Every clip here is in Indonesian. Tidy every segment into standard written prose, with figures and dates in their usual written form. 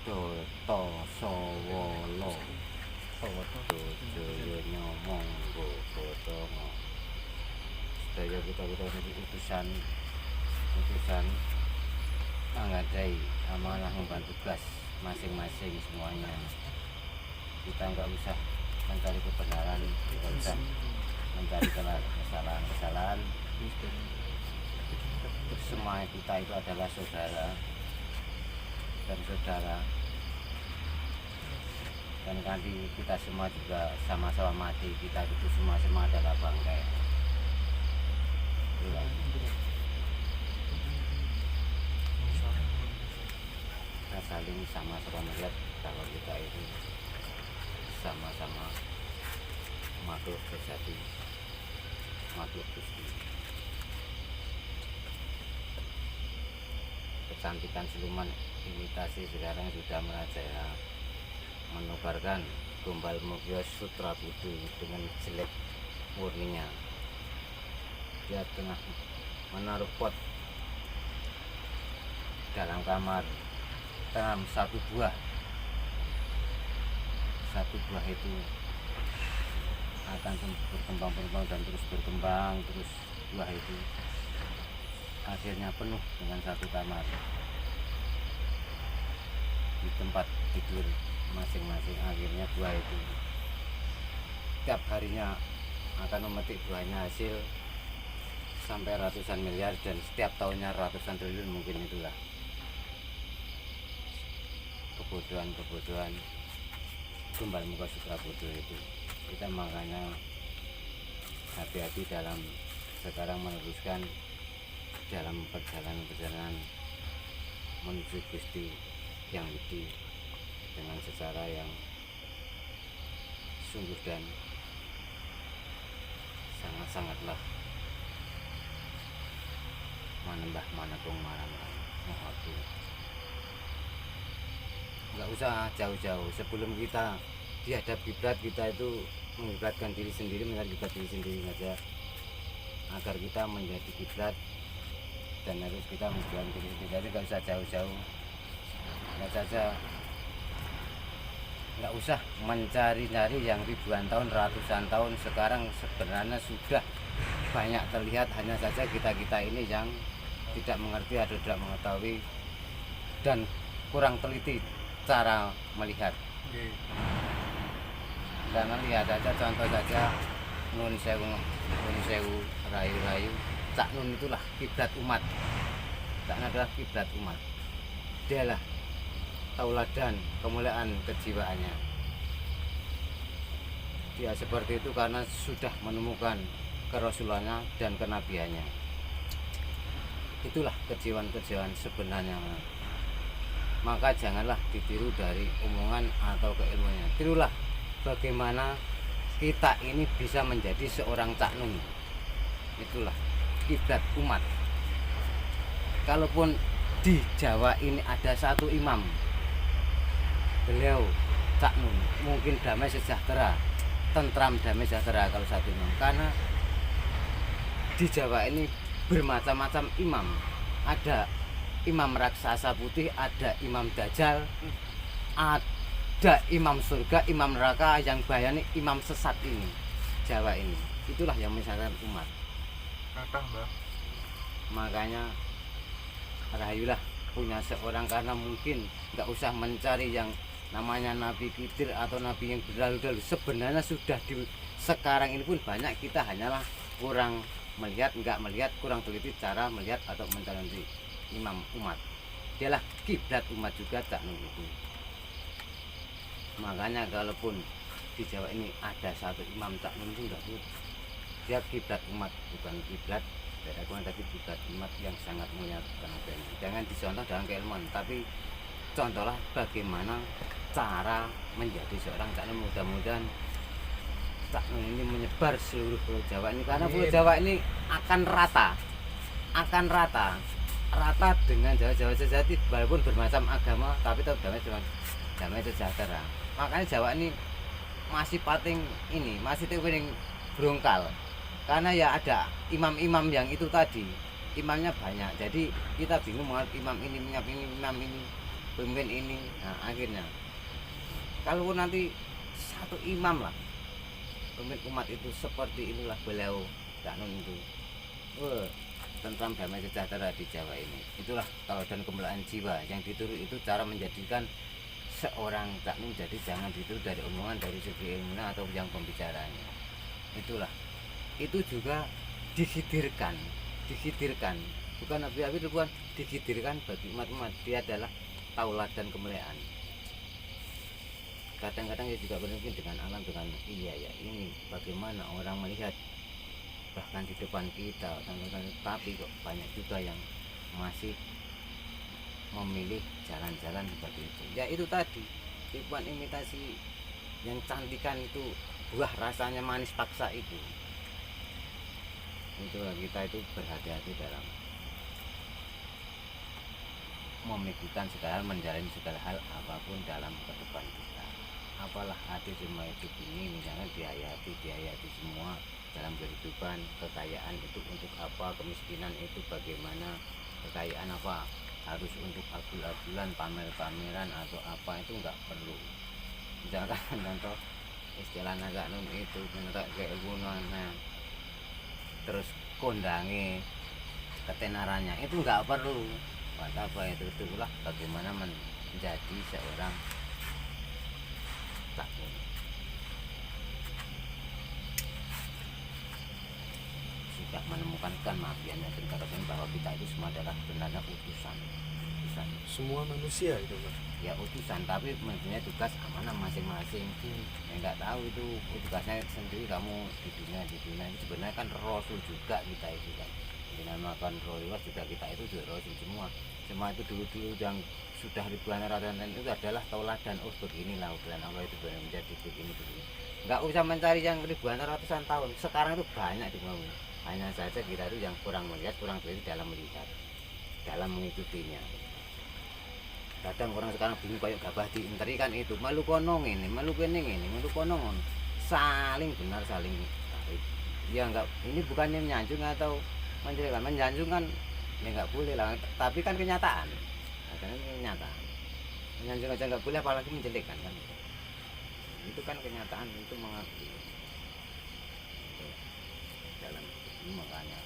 Toto Sawala Pada Jaya Nyomong Bodongo sedaya kita niki utusan anggadai amanah membantu tugas masing-masing semuanya. Kita nggak usah mencari kebenaran, nggak usah mencari kesalahan. Semua kita itu adalah saudara dan saudara, dan nanti kita semua juga sama-sama mati. Kita itu semua adalah bangkai. Kita saling sama-sama melihat kalau kita itu sama-sama makhluk sejati, makhluk Gusti. Kecantikan siluman imitasi sekarang sudah merajalela, menukarkan Gombal Mugyo Sutra Budu dengan jelek murninya. Dia tengah menaruh pot dalam kamar, dalam satu buah itu akan berkembang dan terus berkembang, terus buah itu akhirnya penuh dengan satu kamar di tempat tidur masing-masing. Akhirnya buah itu tiap harinya akan memetik buahnya, hasil sampai ratusan miliar, dan setiap tahunnya ratusan triliun mungkin. Itulah kebodohan Gombal Mugyo Sutra Budu itu. Kita makanya hati-hati dalam sekarang meneruskan dalam perjalanan menuju Gusti yang Widi dengan secara yang sungguh dan sangat-sangatlah manembah manekung marang mohatu. Nggak usah jauh-jauh, sebelum kita dihadap kiblat, kita itu mengiblatkan diri sendiri, menghadap diri sendiri saja, agar kita menjadi kiblat, dan harus kita menjual diri sendiri. Jadi nggak usah jauh-jauh, nggak usah mencari-cari yang ribuan tahun, ratusan tahun. Sekarang sebenarnya sudah banyak terlihat, hanya saja kita ini yang tidak mengerti atau tidak mengetahui dan kurang teliti cara melihat. Karena lihat saja, contoh saja Nun Sewu Rayu Cak Nun itulah kiblat umat. Cak Nun adalah kiblat umat. Dialah tauladan kemuliaan kejiwaannya. Dia seperti itu karena sudah menemukan kerasulannya dan kenabiannya. Itulah kejiwaan sebenarnya. Maka janganlah ditiru dari omongan atau keilmuannya. Tirulah bagaimana kita ini bisa menjadi seorang Cak Nun. Itulah kiblat umat. Kalaupun di Jawa ini ada satu imam, beliau Cak Nun, mungkin damai sejahtera, tentram damai sejahtera kalau satu imam. Karena di Jawa ini bermacam-macam imam. Ada imam raksasa putih, ada imam dajjal, ada imam surga, imam neraka, yang bayani imam sesat ini. Jawa ini, itulah yang menyesatkan umat. Makanya rahayulah punya seorang, karena mungkin nggak usah mencari yang namanya Nabi Khidir atau Nabi yang berlalu-lalu. Sebenarnya sudah di sekarang ini pun banyak, kita hanyalah kurang melihat, nggak melihat, kurang teliti cara melihat atau mencari imam umat. Dialah kiblat umat juga, Cak Nun itu. Makanya kalaupun di Jawa ini ada satu imam Cak Nun itu enggak, dia kiblat umat, bukan kiblat daerah, tapi kiblat umat yang sangat mulia. Jangan dicontoh dalam keilmuan, tapi contohlah bagaimana cara menjadi seorang Cak Nun. Mudah-mudahan Cak Nun ini menyebar seluruh Pulau Jawa ini, karena Pulau Jawa ini akan rata dengan Jawa sejati, walaupun bermacam agama tapi tetap damai sejahtera. Makanya Jawa ini masih pating ini, masih paling berongkal, karena ya ada imam-imam yang itu tadi, imamnya banyak. Jadi kita bingung mengenai imam ini. pemimpin ini. Nah akhirnya kalau nanti satu imam lah pemimpin umat itu seperti inilah beliau Cak Nun itu, tentram damai sejahtera di Jawa ini. Itulah tauladan kemuliaan jiwa yang ditiru, itu cara menjadikan seorang Cak Nun. Jadi jangan ditiru dari omongan, dari segi ilmunya atau yang pembicaranya. Itulah, itu juga dihidirkan, bukan nabi-nabi, bukan dihidirkan bagi umat-umat. Dia adalah tauladan kemuliaan. Kadang-kadang ya juga bermimpi dengan alam, dengan iya ya ini bagaimana orang melihat bahkan di depan kita, tapi kok banyak juga yang masih memilih jalan-jalan seperti itu. Ya itu tadi tipuan imitasi yang cantikan itu, buah rasanya manis paksa itu. Itulah kita itu berhati-hati dalam memikirkan segala hal, menjalani segala hal apapun dalam kehidupan kita. Apalah hati semua hidup ini, misalnya dihayati semua dalam kehidupan. Kekayaan itu untuk apa, kemiskinan itu bagaimana, kekayaan apa harus untuk abul-abulan, pamer-pameran atau apa, itu enggak perlu. Misalkan contoh istilah Cak Nun itu minta keilmuan, terus kondangi ketenarannya itu enggak perlu. Buat apa itu? Itulah bagaimana menjadi seorang Cak Nun. Sudah menemukan kan mafianya dan katakan bahwa kita itu semua adalah sebenarnya utusan. Semua manusia itu Pak. Ya utusan, tapi maksudnya tugas amanah masing-masing. Enggak tahu itu tugasnya sendiri. Kamu di dunia itu sebenarnya kan rasul juga kita itu kan. Dinamakan roh juga kita itu juga rasul semua itu dulu yang sudah ribuan ratusan itu adalah tauladan. Oh beginilah utusan Allah itu benar menjadi begini. Enggak usah mencari yang ribuan ratusan tahun. Sekarang itu banyak di bawah. Hanya saja kita itu yang kurang melihat, kurang teliti dalam melihat, dalam mengikutinya. Kadang orang sekarang bingung kayak gabah diinteri kan itu, malu konong ini, malu kening ini, malu konong, saling benar saling tarik. Ya enggak, ini bukannya menyanjung atau menjelekkan, menyanjung kan ya enggak boleh lah, tapi kan kenyataan. Kadang kenyataan. Menyanjung aja enggak boleh, apalagi menjelekkan kan. Itu kan kenyataan, itu mengakui. Dalam ini makanya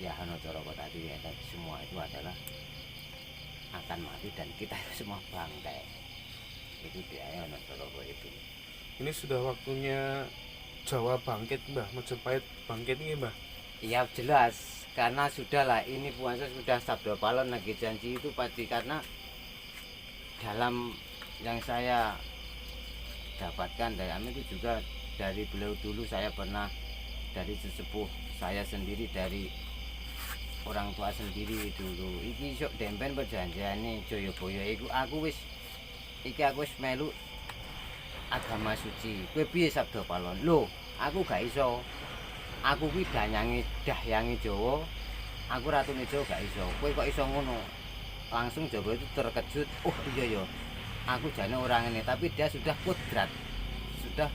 ya Hanocorowo tadi ya, semua itu adalah akan mati dan kita semua bangkai. Itu dia Hanocorowo itu. Ini sudah waktunya Jawa bangkit Mbah, Majapahit bangkit nih Mbah. Iya jelas, karena sudahlah ini puasa sudah Sabda Palon lagi janji itu pasti, karena dalam yang saya dapatkan dari Amin itu juga dari beliau dulu, saya pernah dari sesepuh saya sendiri, dari orang tua sendiri dulu. Iki sok dempen perjanjiane Jayabaya iku aku wis melu agama suci. Kowe piye Sabda Palon? Lho, aku gak iso. Aku kuwi dahyange Jawa. Aku ratune Jawa gak iso. Kowe kok iso ngono? Langsung Jawa itu terkejut. Oh iya ya. Aku jane orang ini, tapi dia sudah kudrat. Sudah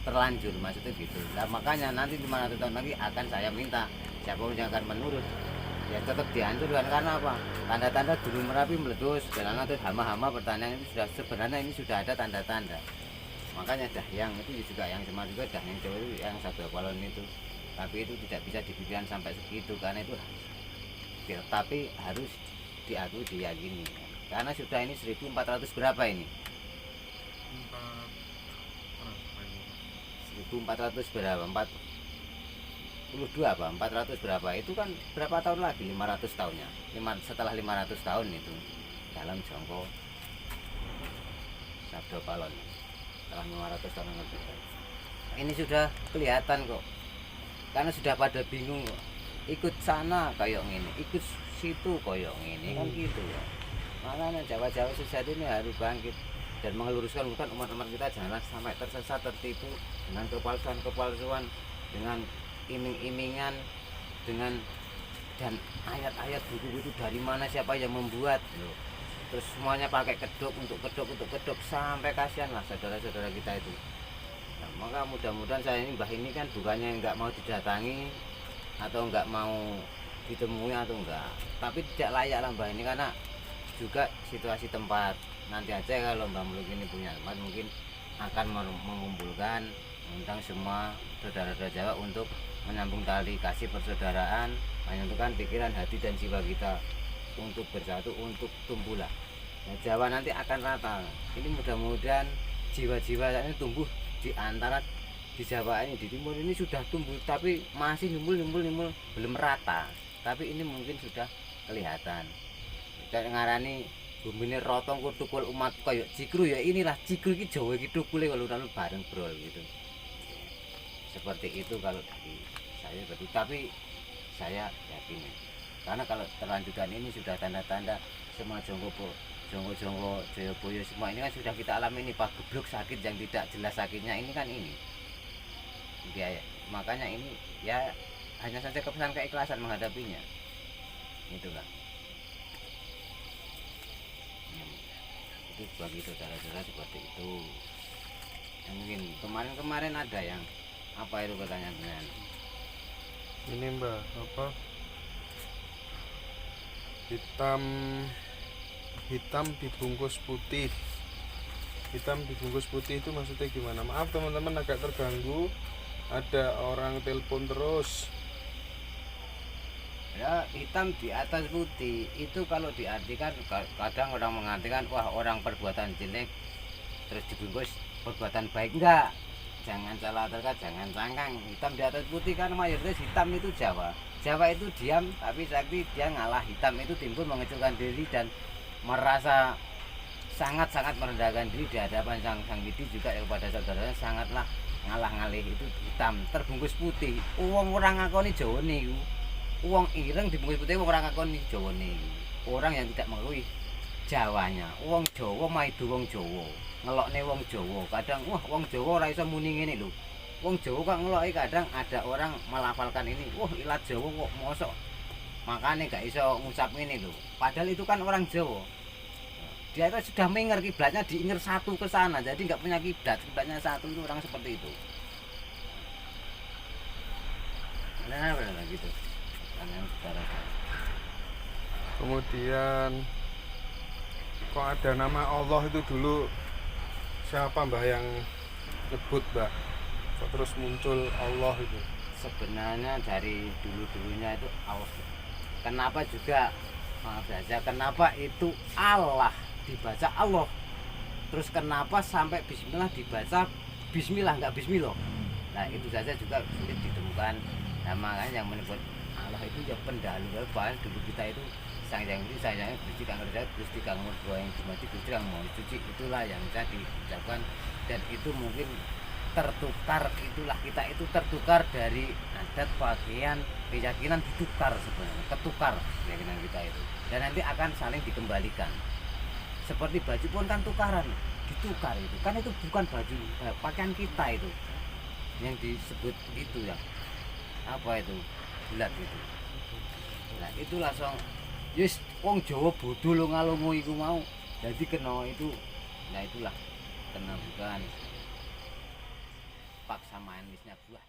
terlanjur, maksudnya gitu. Nah makanya nanti 500 tahun lagi akan saya minta siapapun yang akan menurut ya tetap dihancurkan. Karena apa? Tanda-tanda Gunung Merapi meletus, jalan terus hama-hama, pertanian itu sudah, sebenarnya ini sudah ada tanda-tanda. Makanya dahyang itu juga yang cuma juga dahyang Jawa itu yang Sabda Palon itu, tapi itu tidak bisa dipikirkan sampai segitu karena itu tapi harus diakui, diyakini karena sudah ini 1400 berapa ini? 1400 berapa? 42 apa? 400 berapa? Itu kan berapa tahun lagi? 500 tahunnya. Setelah 500 tahun itu dalam jangka Sabda Palon. Setelah 500 tahun lebih. Ini sudah kelihatan kok. Karena sudah pada bingung kok. Ikut sana kayak gini, ikut situ kayak gini kan gitu ya. Makanya Jawa-Jawa sejati ini harus bangkit dan meluruskan bukan umat-umat kita jangan sampai tersesat, tertipu dengan kepalsuan, dengan iming-imingan, dengan dan ayat-ayat buku itu dari mana, siapa yang membuat loh. Terus semuanya pakai kedok untuk kedok sampai kasihan lah saudara-saudara kita itu. Nah, maka mudah-mudahan saya ini Mbah ini kan bukannya nggak mau didatangi atau nggak mau ditemui atau enggak, tapi tidak layak lah Mbah ini karena juga situasi tempat. Nanti aja kalau Mbak Muluk ini punya tempat mungkin akan mengumpulkan, mengundang semua saudara-saudara Jawa untuk menyambung tali kasih persaudaraan, menyatukan pikiran, hati dan jiwa kita untuk bersatu, untuk tumbuhlah. Nah, Jawa nanti akan rata. Ini mudah-mudahan jiwa-jiwa ini tumbuh di antara di Jawa ini, di timur ini sudah tumbuh tapi masih nimbul belum rata. Tapi ini mungkin sudah kelihatan. Kita ngarani bumi ini rotong kutukul umat kayak cikru ya, inilah cikru ini Jawa gitu tukule kalau lalu bareng brol gitu. Seperti itu kalau dari saya seperti, tapi saya yakin karena kalau terlanjutan ini sudah tanda-tanda semua jonggo Joyoboyo semua ini kan sudah kita alami ini, Pak geblok sakit yang tidak jelas sakitnya ini kan ini ya, makanya ini ya hanya saja kepesan keikhlasan menghadapinya itulah. Itu bagi saudara-saudara seperti itu. Mungkin kemarin ada yang apa itu pertanyaan ini Mbak, apa hitam dibungkus putih. Hitam dibungkus putih itu maksudnya gimana? Maaf teman-teman agak terganggu, ada orang telepon terus. Ya, hitam di atas putih itu kalau diartikan, kadang orang mengartikan wah orang perbuatan jelek terus dibungkus perbuatan baik. Enggak, jangan salah terka, jangan sangkang. Hitam di atas putih kan mayoritas hitam itu Jawa itu diam tapi sakti dia ngalah. Hitam itu timbul mengecilkan diri dan merasa sangat-sangat merendahkan diri di hadapan sang widi juga ya, kepada saudaranya sangatlah ngalah ngalih. Itu hitam terbungkus putih. Uang orang ngakoni Jawa niku, uang ireng dibungkus putih, uang orang ngakoni Jawa niku orang yang tidak mengakui Jawanya. Uang Jawa maido wong Jawa, ngelokne wong Jawa. Kadang wah wong Jawa ora iso muni ngene lho. Wong Jawa kok ngeloki, kadang ada orang melafalkan ini, wah ilat Jawa kok mosok makanya gak iso ngucap ini loh. Padahal itu kan orang Jawa, dia itu sudah mengingat kiblatnya, diingat satu ke sana, jadi nggak punya kiblatnya satu. Itu orang seperti itu. Nah gitu. Kemudian kok ada nama Allah itu dulu siapa Mbah yang nyebut Mbah? Kok terus muncul Allah itu? Sebenarnya dari dulunya itu Allah. Kenapa juga maaf saja, kenapa itu Allah dibaca Allah, terus kenapa sampai Bismillah dibaca Bismillah nggak Bismillah? Nah itu saja juga sulit ditemukan. Nah makanya yang menyebut Allah itu ya pendahulu. Bahkan dulu kita itu sang yang ini sayangnya Gusti Kang Kerja, Gusti Kang Murgo yang dimati, Gusti Kang mau cuci, itulah yang bisa diucapkan. Dan itu mungkin tertukar, itulah kita itu tertukar dari adat pakaian keyakinan, ditukar sebenarnya, ketukar keyakinan kita itu, dan nanti akan saling dikembalikan. Seperti baju pun kan tukaran, ditukar itu kan, itu bukan baju pakaian kita itu yang disebut itu ya apa itu bulat itu. Nah itu langsung yes wong Jawa bodoh lo ngalungu iku mau jadi kena itu. Nah itulah kena bukan paksa main misnya buah.